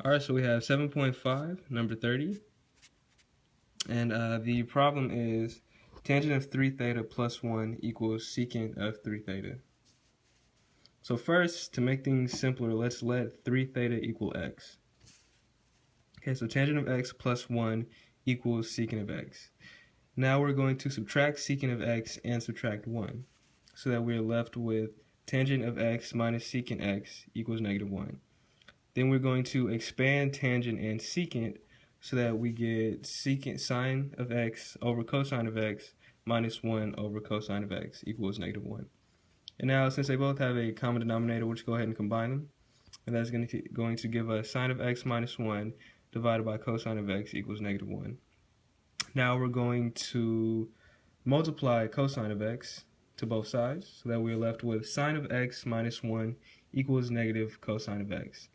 All right, so we have 7.5, number 30. And the problem is tangent of 3 theta plus 1 equals secant of 3 theta. So first, to make things simpler, let's let 3 theta equal x. Okay, so tangent of x plus 1 equals secant of x. Now we're going to subtract secant of x and subtract 1, so that we're left with tangent of x minus secant x equals negative 1. Then we're going to expand tangent and secant so that we get secant sine of x over cosine of x minus 1 over cosine of x equals negative 1. And now, since they both have a common denominator, we'll just go ahead and combine them. And that's going to give us sine of x minus 1 divided by cosine of x equals negative 1. Now we're going to multiply cosine of x to both sides so that we're left with sine of x minus 1 equals negative cosine of x.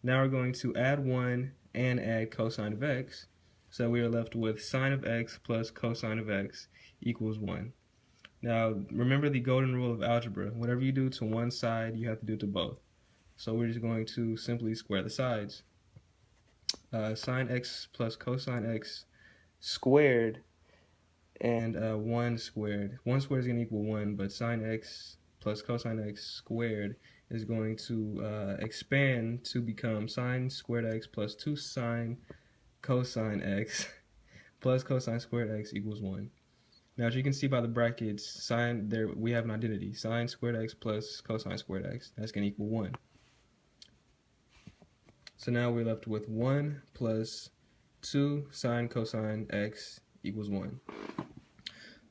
Now we're going to add 1 and add cosine of x, so we are left with sine of x plus cosine of x equals 1. Now remember the golden rule of algebra. Whatever you do to one side, you have to do to both. So we're just going to simply square the sides. Sine x plus cosine x squared and 1 squared. 1 squared is going to equal 1, but sine x plus cosine x squared is going to expand to become sine squared x plus 2 sine cosine x plus cosine squared x equals 1. Now, as you can see by the brackets, sine there we have an identity. Sine squared x plus cosine squared x. That's going to equal 1. So now we're left with 1 plus 2 sine cosine x equals 1.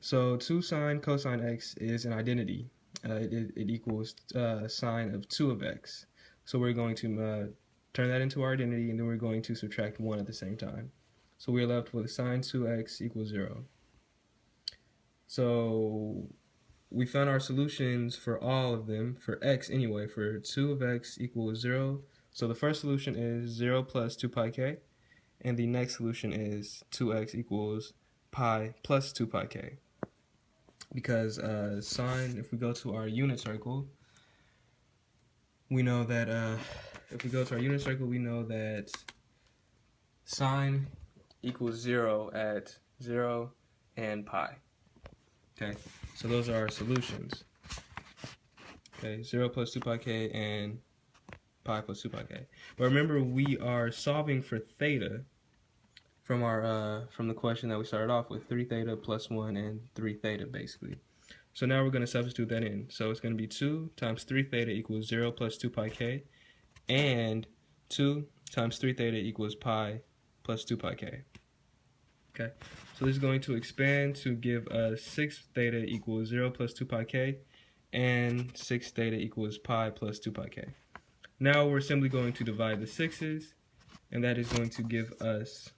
So 2 sine cosine x is an identity. It equals sine of 2 of x. So we're going to turn that into our identity, and then we're going to subtract 1 at the same time. So we're left with sine 2x equals 0. So we found our solutions for all of them, for x anyway, for 2 of x equals 0. So the first solution is 0 plus 2 pi k, and the next solution is 2x equals pi plus 2 pi k. Because sine, if we go to our unit circle, we know that sine equals 0 at 0 and pi. Okay, so those are our solutions. Okay, 0 plus 2 pi k and pi plus 2 pi k. But remember, we are solving for theta from our from the question that we started off with, 3 theta plus 1 and 3 theta basically. So now we're going to substitute that in. So it's going to be 2 times 3 theta equals 0 plus 2 pi k, and 2 times 3 theta equals pi plus 2 pi k. Okay, so this is going to expand to give us 6 theta equals 0 plus 2 pi k, and 6 theta equals pi plus 2 pi k. Now we're simply going to divide the 6's, and that is going to give us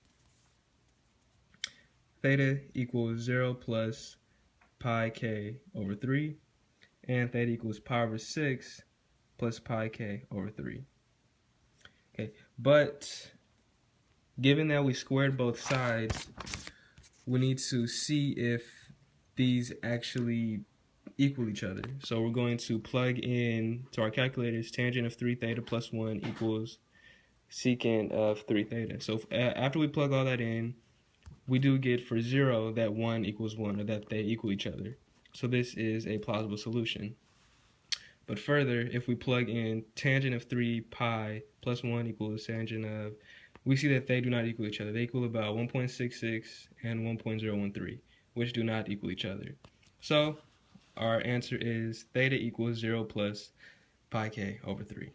theta equals 0 plus pi k over 3, and theta equals pi over 6 plus pi k over 3. Okay, but given that we squared both sides, we need to see if these actually equal each other. So we're going to plug in to our calculators tangent of 3 theta plus 1 equals secant of 3 theta. So after we plug all that in, we do get for 0 that 1 equals 1, or that they equal each other. So this is a plausible solution. But further, if we plug in tangent of 3 pi plus 1 equals tangent of, we see that they do not equal each other. They equal about 1.66 and 1.013, which do not equal each other. So our answer is theta equals 0 plus pi k over 3.